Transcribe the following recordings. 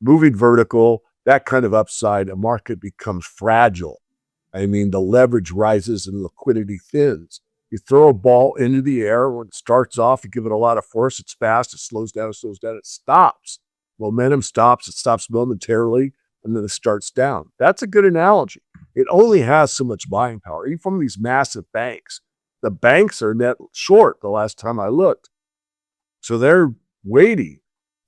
moving vertical, that kind of upside, a market becomes fragile. I mean, the leverage rises and liquidity thins. You throw a ball into the air, when it starts off, you give it a lot of force, it's fast, it slows down, it stops. Momentum stops, it stops momentarily, and then it starts down. That's a good analogy. It only has so much buying power, even from these massive banks. The banks are net short the last time I looked. So they're waiting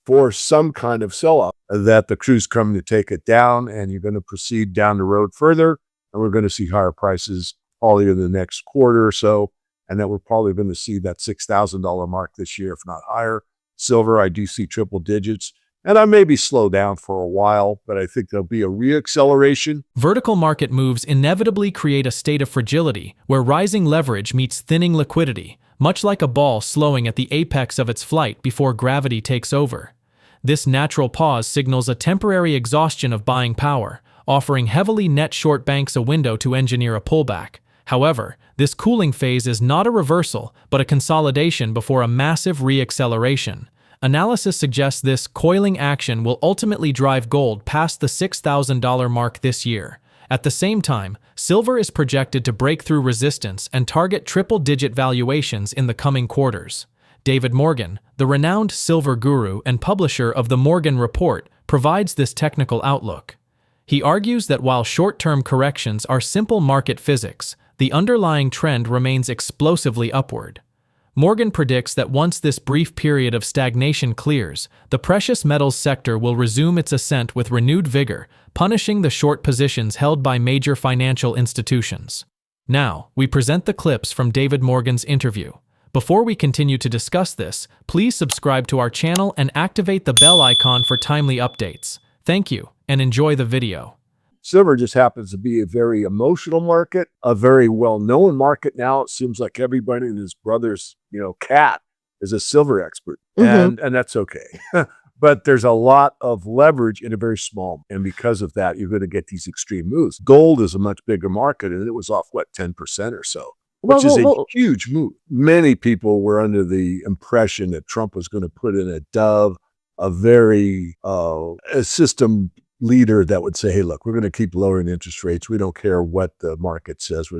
for some kind of sell-off that the crew's coming to take it down, and you're going to proceed down the road further, and we're going to see higher prices probably in the next quarter or so, and then we're probably going to see that $6,000 mark this year, if not higher. Silver, I do see triple digits, and I maybe slow down for a while, but I think there'll be a reacceleration. Vertical market moves inevitably create a state of fragility where rising leverage meets thinning liquidity, much like a ball slowing at the apex of its flight before gravity takes over. This natural pause signals a temporary exhaustion of buying power, offering heavily net short banks a window to engineer a pullback. However, this cooling phase is not a reversal, but a consolidation before a massive reacceleration. Analysis suggests this coiling action will ultimately drive gold past the $6,000 mark this year. At the same time, silver is projected to break through resistance and target triple-digit valuations in the coming quarters. DavidMorgan, the renowned silver guru and publisher of the Morgan Report, provides this technical outlook. He argues that while short-term corrections are simple market physics, the underlying trend remains explosively upward. Morgan predicts that once this brief period of stagnation clears, the precious metals sector will resume its ascent with renewed vigor, punishing the short positions held by major financial institutions. Now, we present the clips from DavidMorgan's interview. Before we continue to discuss this, please subscribe to our channel and activate the bell icon for timely updates. Thank you, and enjoy the video. Silver just happens to be a very emotional market, a very well-known market now. It seems like everybody and his brother's, cat is a silver expert, and that's okay. But there's a lot of leverage in a very small, and because of that, you're going to get these extreme moves. Gold is a much bigger market, and it was off, 10% or so, which is a huge move. Many people were under the impression that Trump was going to put in a dove, a very a system leader that would say, hey, look, we're going to keep lowering interest rates. We don't care what the market says.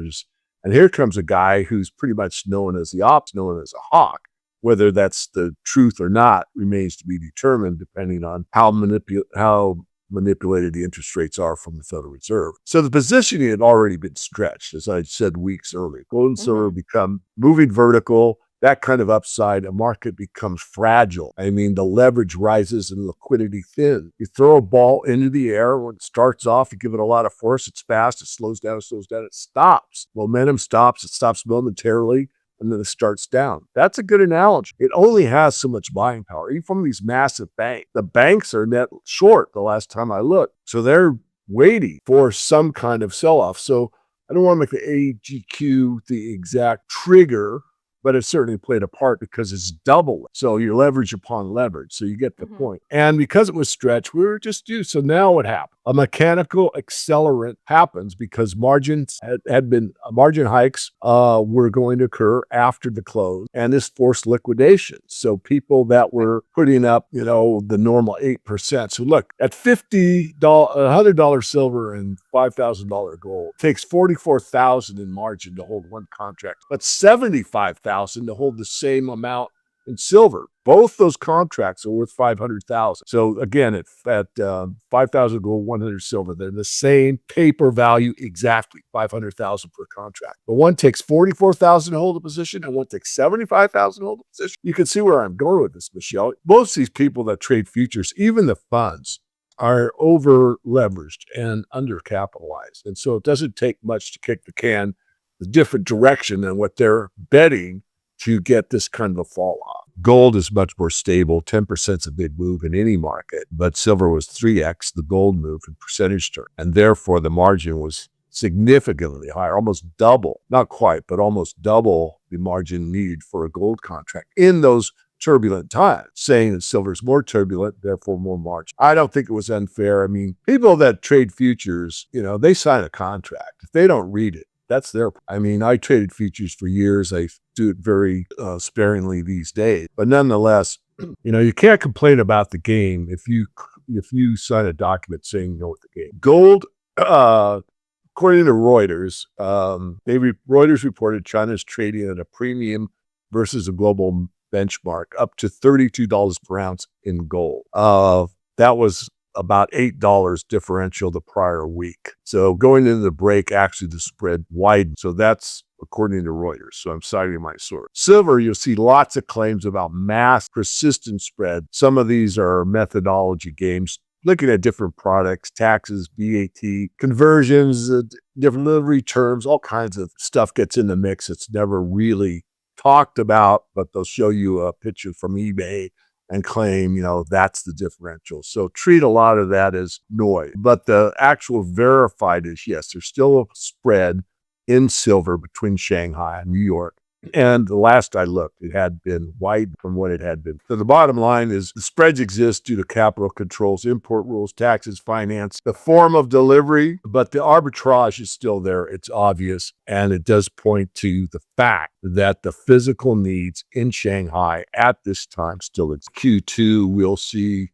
And here comes a guy who's pretty much known as the ops, known as a hawk. Whether that's the truth or not remains to be determined depending on how manipulated the interest rates are from the Federal Reserve. So the positioning had already been stretched, as I said weeks earlier. Gold and silver become moving vertical. That kind of upside, a market becomes fragile. I mean, the leverage rises and liquidity thins. You throw a ball into the air, when it starts off, you give it a lot of force, it's fast, it slows down, it stops. Momentum stops, it stops momentarily, and then it starts down. That's a good analogy. It only has so much buying power, even from these massive banks. The banks are net short the last time I looked. So they're waiting for some kind of sell-off. So I don't want to make the AGQ the exact trigger, but it certainly played a part because it's double. So you're leverage upon leverage. So you get the point. And because it was stretched, we were just due. So now what happened? A mechanical accelerant happens because margins had been, margin hikes were going to occur after the close. And this forced liquidation. So people that were putting up, the normal 8%. So look, at $100 silver and $5,000 gold, it takes $44,000 in margin to hold one contract, but $75,000 to hold the same amount in silver. Both those contracts are worth $500,000. So again, at 5,000 gold, 100 silver, they're the same paper value exactly, $500,000 per contract. But one takes $44,000 to hold a position, and one takes $75,000 to hold a position. You can see where I'm going with this, Michelle. Most of these people that trade futures, even the funds, are over leveraged and undercapitalized, and so it doesn't take much to kick the can a different direction than what they're betting to get this kind of a fall off. Gold is much more stable. 10% is a big move in any market, but silver was 3x the gold move in percentage terms, and therefore the margin was significantly higher, almost double, not quite, but almost double the margin needed for a gold contract in those turbulent times, saying that silver is more turbulent, therefore more margin. I don't think it was unfair. I mean, people that trade futures, they sign a contract. If they don't read it, that's their. I mean, I traded futures for years. I do it very sparingly these days. But nonetheless, you can't complain about the game if you if you sign a document saying you know what the game. Gold, according to Reuters, Reuters reported China's trading at a premium versus a global benchmark up to $32 per ounce in gold. That was about $8 differential the prior week. So going into the break, actually the spread widened. So that's according to Reuters. So I'm citing my source. Silver, you'll see lots of claims about mass persistent spread. Some of these are methodology games, looking at different products, taxes, VAT, conversions, different delivery terms, all kinds of stuff gets in the mix. It's never really talked about, but they'll show you a picture from eBay and claim, that's the differential. So treat a lot of that as noise. But the actual verified is, yes, there's still a spread in silver between Shanghai and New York. And the last I looked, it had been widened from what it had been. So the bottom line is the spreads exist due to capital controls, import rules, taxes, finance, the form of delivery, but the arbitrage is still there. It's obvious. And it does point to the fact that the physical needs in Shanghai at this time still exist. Q2, we'll see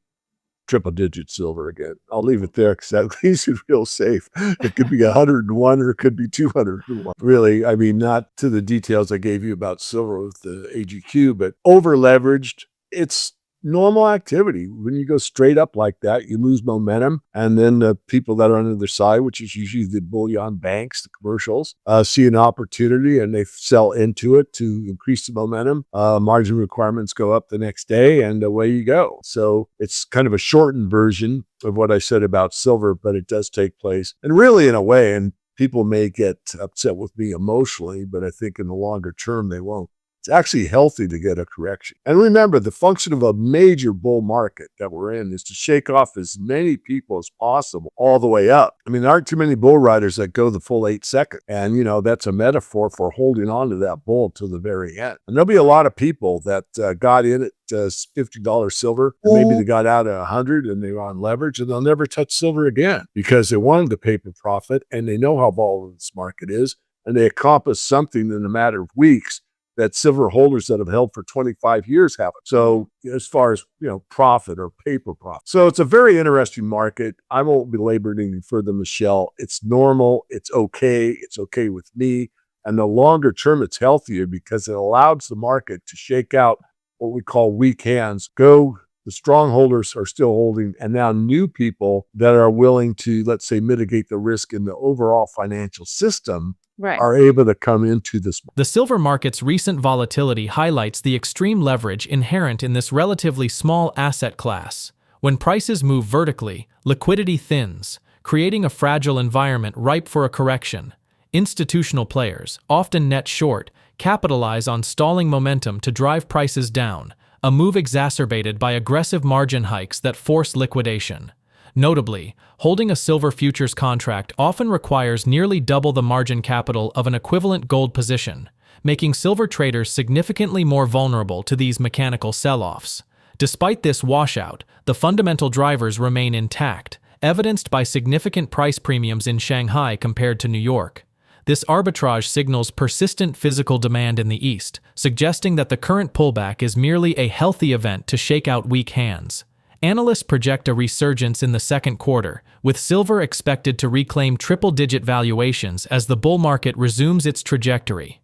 triple-digit silver again. I'll leave it there because at least it's real safe. It could be 101 or it could be 201. Really, not to the details I gave you about silver with the AGQ, but over-leveraged, it's normal activity. When you go straight up like that, you lose momentum. And then the people that are on the other side, which is usually the bullion banks, the commercials, see an opportunity and they sell into it to increase the momentum. Margin requirements go up the next day and away you go. So it's kind of a shortened version of what I said about silver, but it does take place. And really in a way, and people may get upset with me emotionally, but I think in the longer term, they won't. It's actually healthy to get a correction. And remember, the function of a major bull market that we're in is to shake off as many people as possible all the way up. There aren't too many bull riders that go the full 8 seconds. And, that's a metaphor for holding on to that bull till the very end. And there'll be a lot of people that got in at $50 silver, and maybe they got out at 100 and they were on leverage, and they'll never touch silver again because they wanted the paper profit and they know how volatile this market is, and they accomplished something in a matter of weeks that silver holders that have held for 25 years haven't. So as far as, profit or paper profit. So it's a very interesting market. I won't belabor it any further, Michelle. It's normal. It's okay. It's okay with me. And the longer term, it's healthier because it allows the market to shake out what we call weak hands. The strong holders are still holding, and now new people that are willing to, let's say, mitigate the risk in the overall financial system are able to come into this. The silver market's recent volatility highlights the extreme leverage inherent in this relatively small asset class. When prices move vertically, liquidity thins, creating a fragile environment ripe for a correction. Institutional players, often net short, capitalize on stalling momentum to drive prices down, a move exacerbated by aggressive margin hikes that force liquidation. Notably, holding a silver futures contract often requires nearly double the margin capital of an equivalent gold position, making silver traders significantly more vulnerable to these mechanical sell-offs. Despite this washout, the fundamental drivers remain intact, evidenced by significant price premiums in Shanghai compared to New York. This arbitrage signals persistent physical demand in the East, suggesting that the current pullback is merely a healthy event to shake out weak hands. Analysts project a resurgence in the second quarter, with silver expected to reclaim triple-digit valuations as the bull market resumes its trajectory.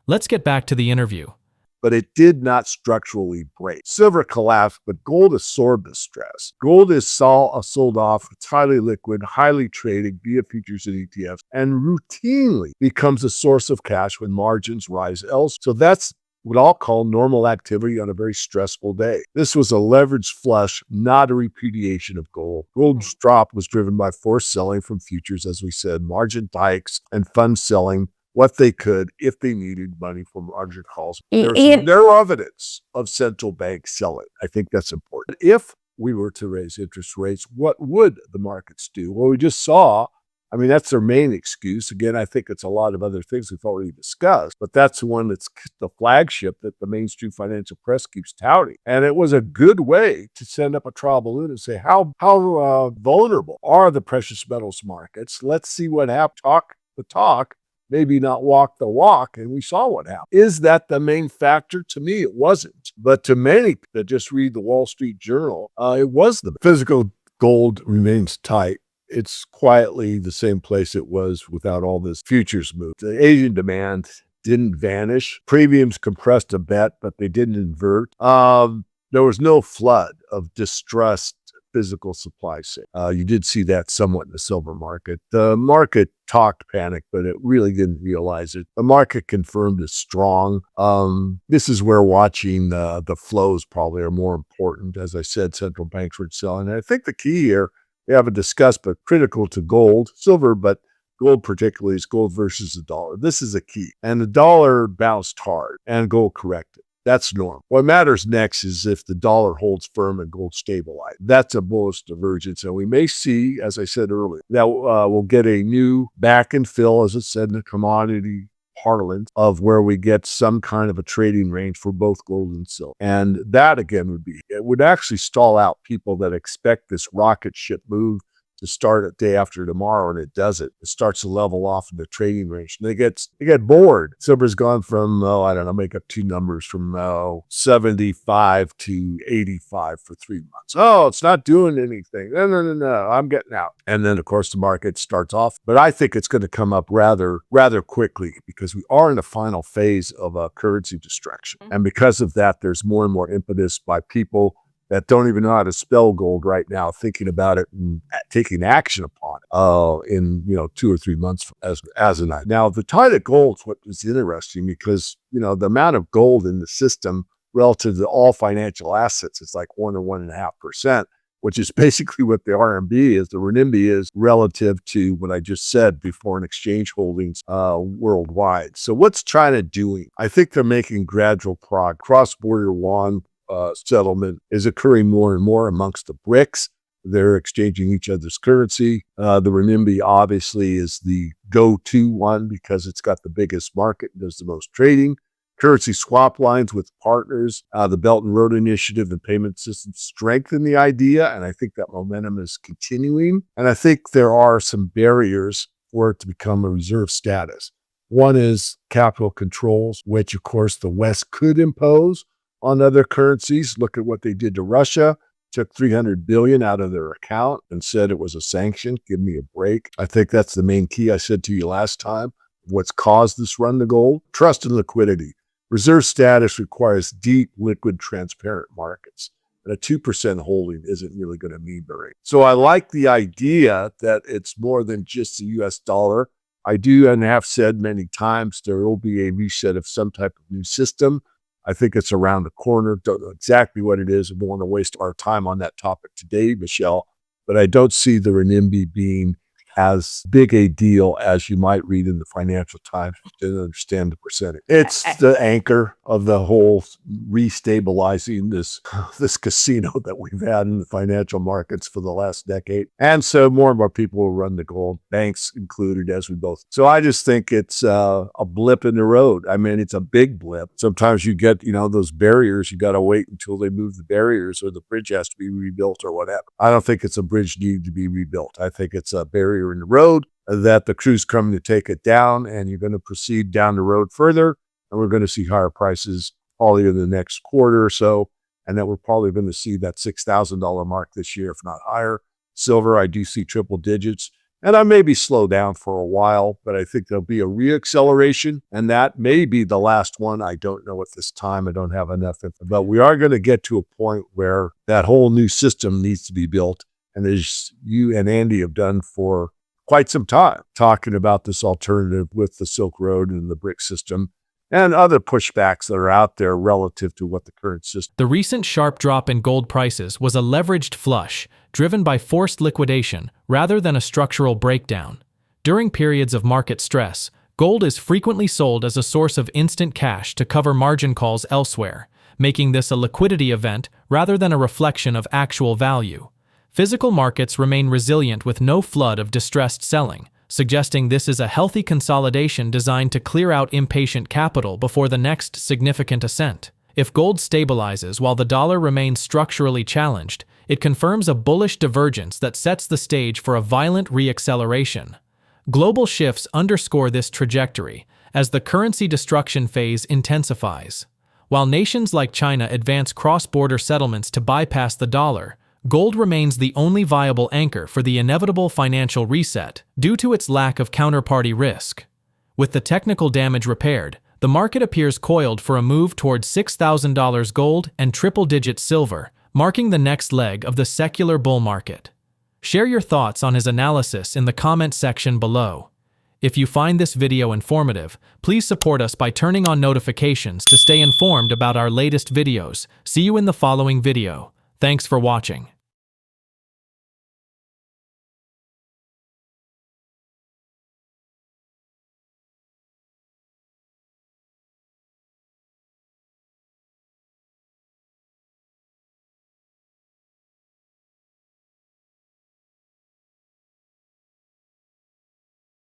Let's get back to the interview. But it did not structurally break. Silver collapsed, but gold absorbed the stress. Gold is sold off. It's highly liquid, highly traded via futures and ETFs, and routinely becomes a source of cash when margins rise else. So that's what I'll call normal activity on a very stressful day. This was a leveraged flush, not a repudiation of gold. Gold's drop was driven by forced selling from futures, as we said, margin hikes, and fund selling what they could if they needed money from margin calls. There's no evidence of central banks selling. I think that's important. If we were to raise interest rates, what would the markets do? Well, we just saw, that's their main excuse. Again, I think it's a lot of other things we've already discussed, but that's the one that's the flagship that the mainstream financial press keeps touting. And it was a good way to send up a trial balloon and say, how vulnerable are the precious metals markets? Let's see what happens. Talk the talk, maybe not walk the walk, and we saw what happened. Is that the main factor? To me, it wasn't. But to many that just read the Wall Street Journal, it was the physical Gold remains tight. It's quietly the same place it was without all this futures move. The Asian demand didn't vanish. Premiums compressed a bit, but they didn't invert. There was no flood of distressed physical supply sale. You did see that somewhat in the silver market. The market talked panic, but it really didn't realize it. The market confirmed it's strong. This is where watching the flows probably are more important. As I said, central banks were selling. And I think the key here, we haven't discussed, but critical to gold, silver, but gold particularly, is gold versus the dollar. This is a key. And the dollar bounced hard and gold corrected. That's normal. What matters next is if the dollar holds firm and gold stabilizes. That's a bullish divergence. And we may see, as I said earlier, that we'll get a new back and fill, as it said in the commodity parlance, of where we get some kind of a trading range for both gold and silver. And that, again, it would actually stall out people that expect this rocket ship move to start a day after tomorrow, and it doesn't. It starts to level off in the trading range. And they get bored. Silver's gone from, I don't know, make up two numbers, from 75 to 85 for 3 months. Oh, it's not doing anything. No, I'm getting out. And then, of course, the market starts off. But I think it's going to come up rather quickly, because we are in the final phase of a currency destruction. And because of that, there's more and more impetus by people that don't even know how to spell gold right now, thinking about it and taking action upon it in 2 or 3 months as an idea. Now, the tide of gold is what is interesting, because the amount of gold in the system relative to all financial assets is like 1 or 1.5%, which is basically what the RMB is, the renminbi is, relative to what I just said, before, foreign exchange holdings worldwide. So what's China doing? I think they're making gradual progress. Cross-border yuan settlement is occurring more and more amongst the BRICS. They're exchanging each other's currency. The renminbi obviously is the go-to one because it's got the biggest market and does the most trading. Currency swap lines with partners, the Belt and Road Initiative and payment systems strengthen the idea, and I think that momentum is continuing. And I think there are some barriers for it to become a reserve status. One is capital controls, which of course the West could impose on other currencies. Look at what they did to Russia. Took $300 billion out of their account and said it was a sanction. Give me a break. I think that's the main key I said to you last time. What's caused this run to gold? Trust and liquidity. Reserve status requires deep, liquid, transparent markets. And a 2% holding isn't really going to mean very much. So I like the idea that it's more than just the US dollar. I do and have said many times there will be a reset of some type of new system. I think it's around the corner. Don't know exactly what it is. I don't want to waste our time on that topic today, Michelle, but I don't see the renminbi being as big a deal as you might read in the Financial Times to understand the percentage. It's the anchor of the whole restabilizing this casino that we've had in the financial markets for the last decade. And so more and more people will run the gold, banks included, as we both. So I just think it's a blip in the road. I mean, it's a big blip. Sometimes you get, those barriers. You got to wait until they move the barriers or the bridge has to be rebuilt or whatever. I don't think it's a bridge needing to be rebuilt. I think it's a barrier in the road that the crew's coming to take it down, and you're going to proceed down the road further, and we're going to see higher prices probably in the next quarter or so, and that we're probably going to see that $6,000 mark this year, if not higher. Silver, I do see triple digits, and I may be slow down for a while, but I think there'll be a reacceleration, and that may be the last one. I don't know at this time. I don't have enough info, but we are going to get to a point where that whole new system needs to be built, and as you and Andy have done for quite some time, talking about this alternative with the Silk Road and the BRIC system and other pushbacks that are out there relative to what the current system. The recent sharp drop in gold prices was a leveraged flush, driven by forced liquidation rather than a structural breakdown. During periods of market stress, gold is frequently sold as a source of instant cash to cover margin calls elsewhere, making this a liquidity event rather than a reflection of actual value. Physical markets remain resilient with no flood of distressed selling, suggesting this is a healthy consolidation designed to clear out impatient capital before the next significant ascent. If gold stabilizes while the dollar remains structurally challenged, it confirms a bullish divergence that sets the stage for a violent reacceleration. Global shifts underscore this trajectory as the currency destruction phase intensifies. While nations like China advance cross-border settlements to bypass the dollar, Gold remains the only viable anchor for the inevitable financial reset due to its lack of counterparty risk. With the technical damage repaired, the market appears coiled for a move towards $6,000 gold and triple-digit silver, marking the next leg of the secular bull market. Share your thoughts on his analysis in the comment section below. If you find this video informative, please support us by turning on notifications to stay informed about our latest videos. See you in the following video. Thanks for watching.